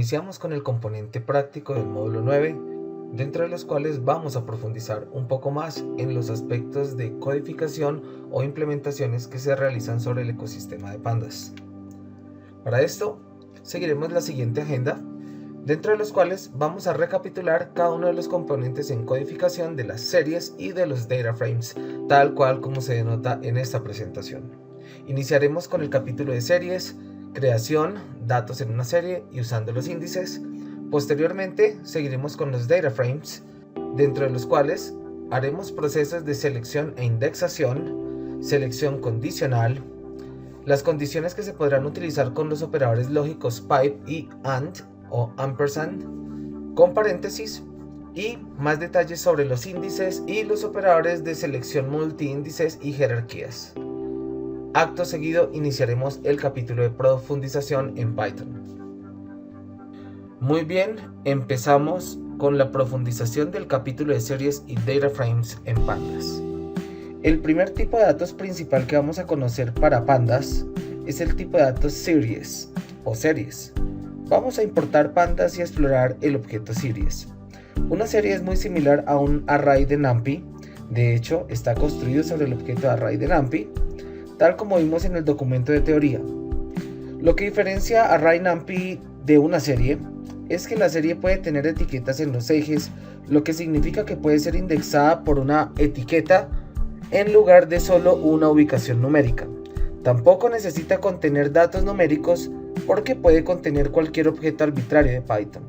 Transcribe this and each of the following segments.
Iniciamos con el componente práctico del módulo 9, dentro de los cuales vamos a profundizar un poco más en los aspectos de codificación o implementaciones que se realizan sobre el ecosistema de pandas. Para esto, seguiremos la siguiente agenda, dentro de los cuales vamos a recapitular cada uno de los componentes en codificación de las series y de los data frames, tal cual como se denota en esta presentación. Iniciaremos con el capítulo de series, creación, datos en una serie y usando los índices. Posteriormente seguiremos con los data frames, dentro de los cuales haremos procesos de selección e indexación, selección condicional, las condiciones que se podrán utilizar con los operadores lógicos pipe y and o ampersand, con paréntesis, y más detalles sobre los índices y los operadores de selección multiíndices y jerarquías. Acto seguido iniciaremos el capítulo de profundización en Python. Muy bien, empezamos con la profundización del capítulo de series y data frames en pandas. El primer tipo de datos principal que vamos a conocer para pandas es el tipo de datos series o series. Vamos a importar pandas y explorar el objeto series. Una serie es muy similar a un array de NumPy, de hecho está construido sobre el objeto array de NumPy, tal como vimos en el documento de teoría. Lo que diferencia array NumPy de una serie es que la serie puede tener etiquetas en los ejes, lo que significa que puede ser indexada por una etiqueta en lugar de solo una ubicación numérica. Tampoco necesita contener datos numéricos porque puede contener cualquier objeto arbitrario de Python.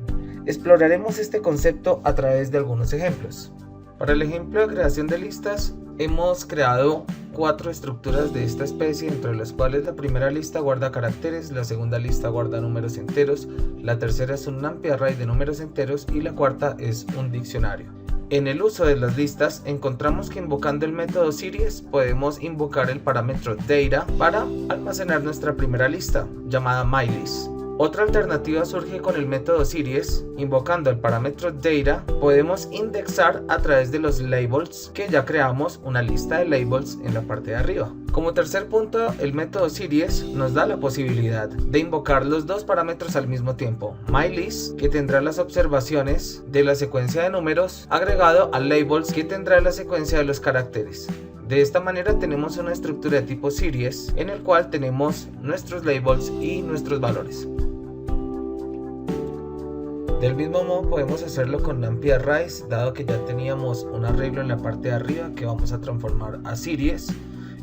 Exploraremos este concepto a través de algunos ejemplos. Para el ejemplo de creación de listas, hemos creado 4 estructuras de esta especie, entre las cuales la primera lista guarda caracteres, la segunda lista guarda números enteros, la tercera es un NumPy array de números enteros y la cuarta es un diccionario. En el uso de las listas encontramos que invocando el método series podemos invocar el parámetro data para almacenar nuestra primera lista, llamada mylist. Otra alternativa surge con el método series. Invocando el parámetro data podemos indexar a través de los labels, que ya creamos una lista de labels en la parte de arriba. Como tercer punto, el método series nos da la posibilidad de invocar los dos parámetros al mismo tiempo, mylist, que tendrá las observaciones de la secuencia de números, agregado a labels, que tendrá la secuencia de los caracteres. De esta manera tenemos una estructura de tipo series en el cual tenemos nuestros labels y nuestros valores. Del mismo modo podemos hacerlo con NumPy arrays, dado que ya teníamos un arreglo en la parte de arriba que vamos a transformar a series,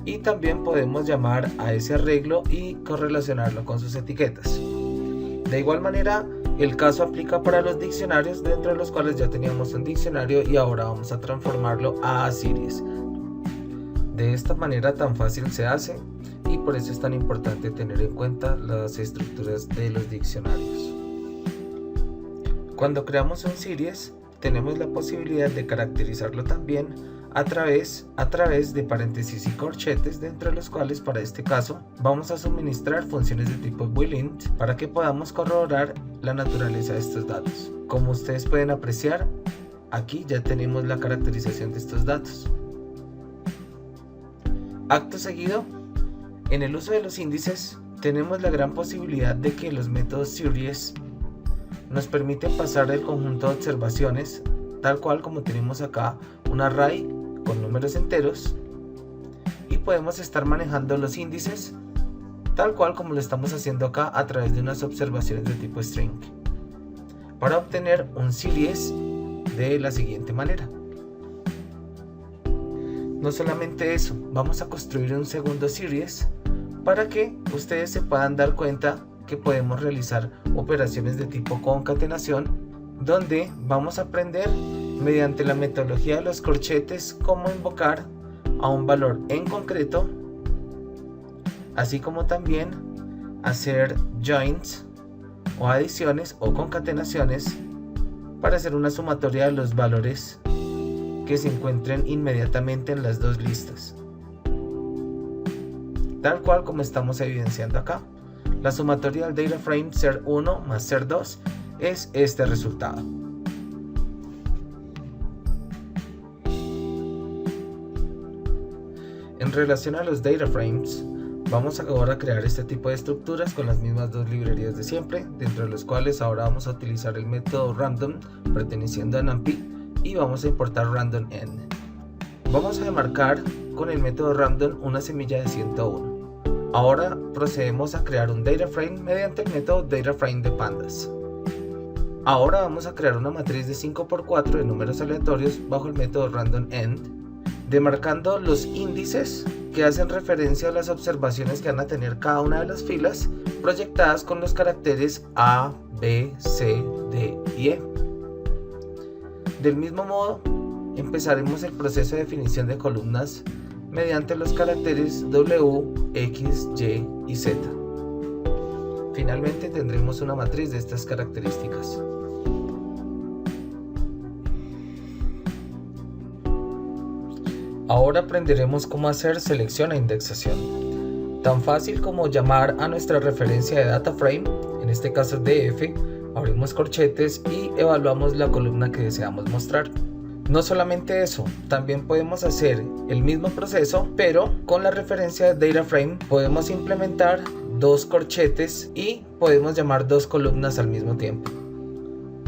y también podemos llamar a ese arreglo y correlacionarlo con sus etiquetas. De igual manera, el caso aplica para los diccionarios, dentro de los cuales ya teníamos un diccionario y ahora vamos a transformarlo a series. De esta manera tan fácil se hace y por eso es tan importante tener en cuenta las estructuras de los diccionarios. Cuando creamos un series, tenemos la posibilidad de caracterizarlo también a través de paréntesis y corchetes, dentro de los cuales para este caso vamos a suministrar funciones de tipo boolean para que podamos corroborar la naturaleza de estos datos. Como ustedes pueden apreciar, aquí ya tenemos la caracterización de estos datos. Acto seguido, en el uso de los índices, tenemos la gran posibilidad de que los métodos series nos permiten pasar el conjunto de observaciones, tal cual como tenemos acá un array con números enteros, y podemos estar manejando los índices, tal cual como lo estamos haciendo acá a través de unas observaciones de tipo string, para obtener un series de la siguiente manera. No solamente eso, vamos a construir un segundo series para que ustedes se puedan dar cuenta que podemos realizar operaciones de tipo concatenación, donde vamos a aprender mediante la metodología de los corchetes cómo invocar a un valor en concreto, así como también hacer joins o adiciones o concatenaciones para hacer una sumatoria de los valores que se encuentren inmediatamente en las dos listas, tal cual como estamos evidenciando acá. La sumatoria del data frame ser1 más ser2 es este resultado. En relación a los data frames, Vamos ahora a crear este tipo de estructuras con las mismas dos librerías de siempre, dentro de los cuales ahora vamos a utilizar el método random perteneciendo a NumPy y vamos a importar randomN. Vamos a demarcar con el método random una semilla de 101. Ahora procedemos a crear un DataFrame mediante el método DataFrame de pandas. Ahora vamos a crear una matriz de 5×4 de números aleatorios bajo el método randomEnd, demarcando los índices que hacen referencia a las observaciones que van a tener cada una de las filas proyectadas con los caracteres A, B, C, D y E. Del mismo modo, empezaremos el proceso de definición de columnas mediante los caracteres W, X, Y y Z. Finalmente tendremos una matriz de estas características. Ahora aprenderemos cómo hacer selección e indexación. Tan fácil como llamar a nuestra referencia de DataFrame, en este caso DF, abrimos corchetes y evaluamos la columna que deseamos mostrar. No solamente eso, también podemos hacer el mismo proceso, pero con la referencia de DataFrame podemos implementar dos corchetes y podemos llamar dos columnas al mismo tiempo.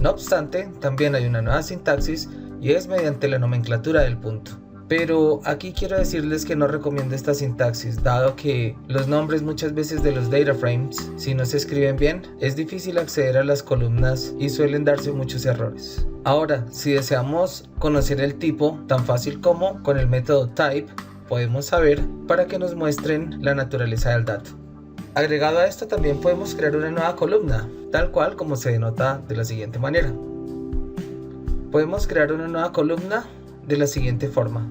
No obstante, también hay una nueva sintaxis y es mediante la nomenclatura del punto. Pero aquí quiero decirles que no recomiendo esta sintaxis, dado que los nombres muchas veces de los DataFrames, si no se escriben bien, es difícil acceder a las columnas y suelen darse muchos errores. Ahora, si deseamos conocer el tipo, tan fácil como con el método type, podemos saber para que nos muestren la naturaleza del dato. Agregado a esto, también podemos crear una nueva columna, tal cual como se denota de la siguiente manera. Podemos crear una nueva columna de la siguiente forma.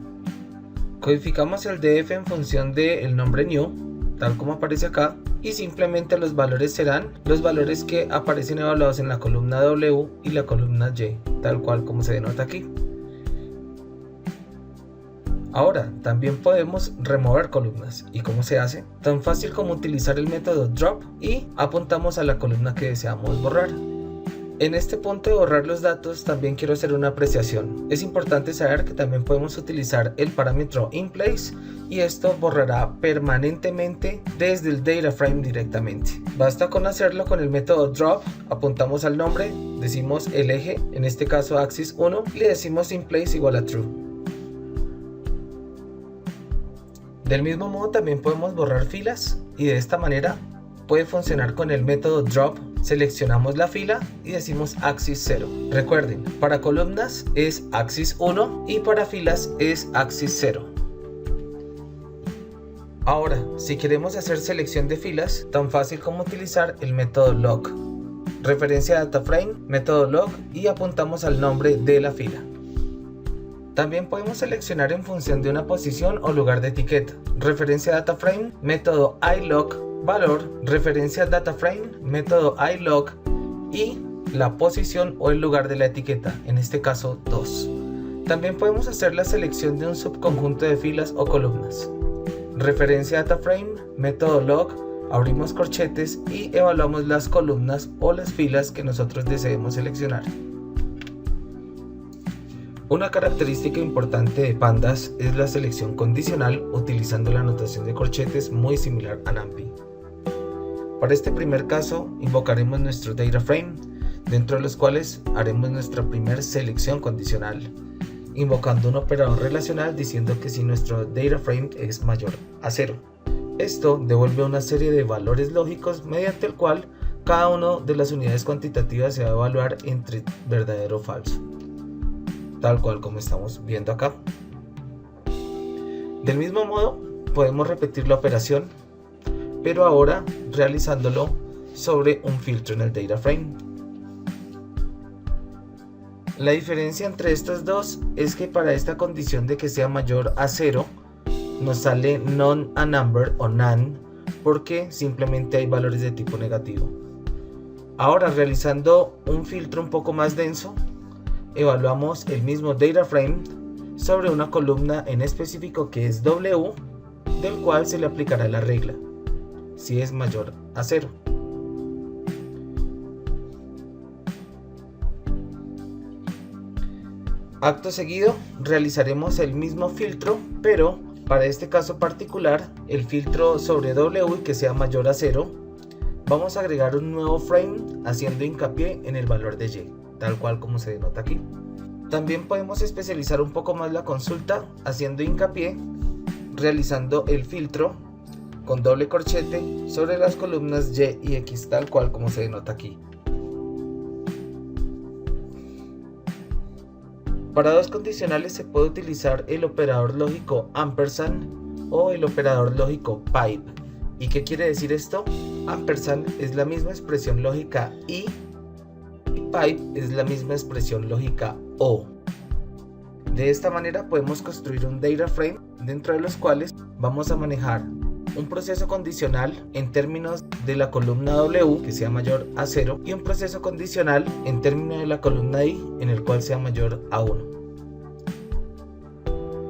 Codificamos el DF en función del nombre new, tal como aparece acá, y simplemente los valores serán los valores que aparecen evaluados en la columna W y la columna Y, tal cual como se denota aquí. Ahora, también podemos remover columnas. ¿Y cómo se hace? Tan fácil como utilizar el método drop y apuntamos a la columna que deseamos borrar. En este punto de borrar los datos también quiero hacer una apreciación. Es importante saber que también podemos utilizar el parámetro inPlace y esto borrará permanentemente desde el DataFrame directamente. Basta con hacerlo con el método drop, apuntamos al nombre, decimos el eje, en este caso axis 1, y le decimos inPlace igual a true. Del mismo modo también podemos borrar filas y de esta manera puede funcionar con el método drop. Seleccionamos la fila y decimos axis 0. Recuerden, para columnas es axis 1 y para filas es axis 0. Ahora, si queremos hacer selección de filas, tan fácil como utilizar el método log. Referencia a DataFrame, método log y apuntamos al nombre de la fila. También podemos seleccionar en función de una posición o lugar de etiqueta. Referencia a DataFrame, método ilog, valor, referencia al DataFrame, método ilog y la posición o el lugar de la etiqueta, en este caso 2. También podemos hacer la selección de un subconjunto de filas o columnas. Referencia a DataFrame, método log, abrimos corchetes y evaluamos las columnas o las filas que nosotros deseemos seleccionar. Una característica importante de pandas es la selección condicional utilizando la notación de corchetes muy similar a NumPy. Para este primer caso invocaremos nuestro DataFrame, dentro de los cuales haremos nuestra primera selección condicional, invocando un operador relacional diciendo que si nuestro DataFrame es mayor a 0. Esto devuelve una serie de valores lógicos mediante el cual cada una de las unidades cuantitativas se va a evaluar entre verdadero o falso, tal cual como estamos viendo acá. Del mismo modo podemos repetir la operación, pero ahora realizándolo sobre un filtro en el DataFrame. La diferencia entre estos dos es que para esta condición de que sea mayor a 0 nos sale none a number o none porque simplemente hay valores de tipo negativo. Ahora realizando un filtro un poco más denso, evaluamos el mismo DataFrame sobre una columna en específico que es W, del cual se le aplicará la regla si es mayor a 0. Acto seguido realizaremos el mismo filtro, pero Para este caso particular, el filtro sobre W y que sea mayor a 0, vamos a agregar un nuevo frame haciendo hincapié en el valor de Y, tal cual como se denota aquí. También podemos especializar un poco más la consulta haciendo hincapié, realizando el filtro con doble corchete sobre las columnas Y y X, tal cual como se denota aquí. Para dos condicionales se puede utilizar el operador lógico ampersand o el operador lógico pipe. ¿Y qué quiere decir esto? Ampersand es la misma expresión lógica y pipe es la misma expresión lógica o. De esta manera podemos construir un data frame dentro de los cuales vamos a manejar un proceso condicional en términos de la columna W que sea mayor a 0 y un proceso condicional en términos de la columna I en el cual sea mayor a 1.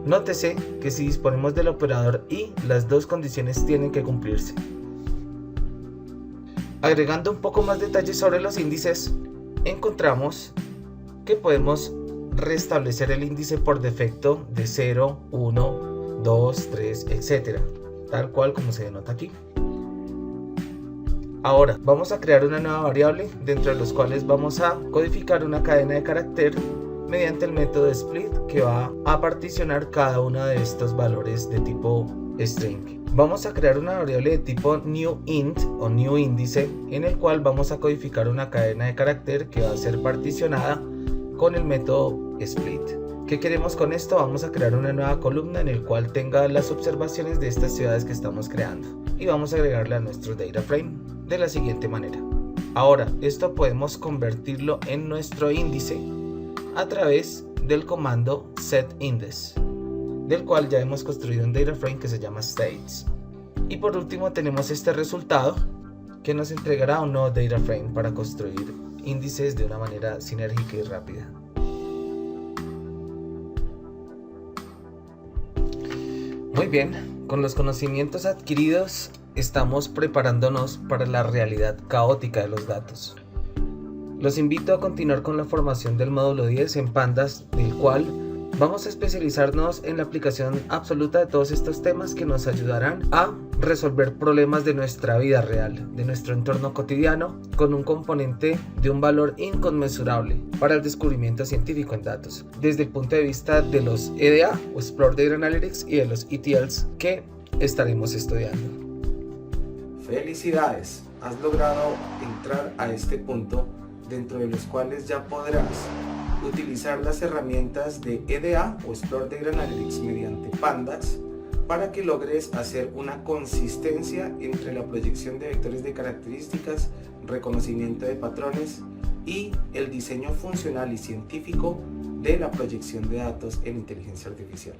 Nótese que si disponemos del operador I, las dos condiciones tienen que cumplirse. Agregando un poco más detalles sobre los índices, encontramos que podemos restablecer el índice por defecto de 0, 1, 2, 3, etc. Tal cual como se denota aquí. Ahora vamos a crear una nueva variable dentro de los cuales vamos a codificar una cadena de carácter mediante el método split que va a particionar cada uno de estos valores de tipo string. Vamos a crear una variable de tipo newInt o newIndice en el cual vamos a codificar una cadena de carácter que va a ser particionada con el método split. ¿Qué queremos con esto? Vamos a crear una nueva columna en el cual tenga las observaciones de estas ciudades que estamos creando y vamos a agregarla a nuestro data frame de la siguiente manera. Ahora esto podemos convertirlo en nuestro índice a través del comando setIndex, del cual ya hemos construido un data frame que se llama states. Y por último tenemos este resultado que nos entregará un nuevo data frame para construir índices de una manera sinérgica y rápida. Muy bien, con los conocimientos adquiridos estamos preparándonos para la realidad caótica de los datos. Los invito a continuar con la formación del módulo 10 en Pandas, del cual vamos a especializarnos en la aplicación absoluta de todos estos temas que nos ayudarán a resolver problemas de nuestra vida real, de nuestro entorno cotidiano, con un componente de un valor inconmensurable para el descubrimiento científico en datos, desde el punto de vista de los EDA o Explore Data Analytics y de los ETLs que estaremos estudiando. Felicidades, has logrado entrar a este punto dentro de los cuales ya podrás utilizar las herramientas de EDA o Explore Data Analytics mediante Pandas para que logres hacer una consistencia entre la proyección de vectores de características, reconocimiento de patrones y el diseño funcional y científico de la proyección de datos en inteligencia artificial.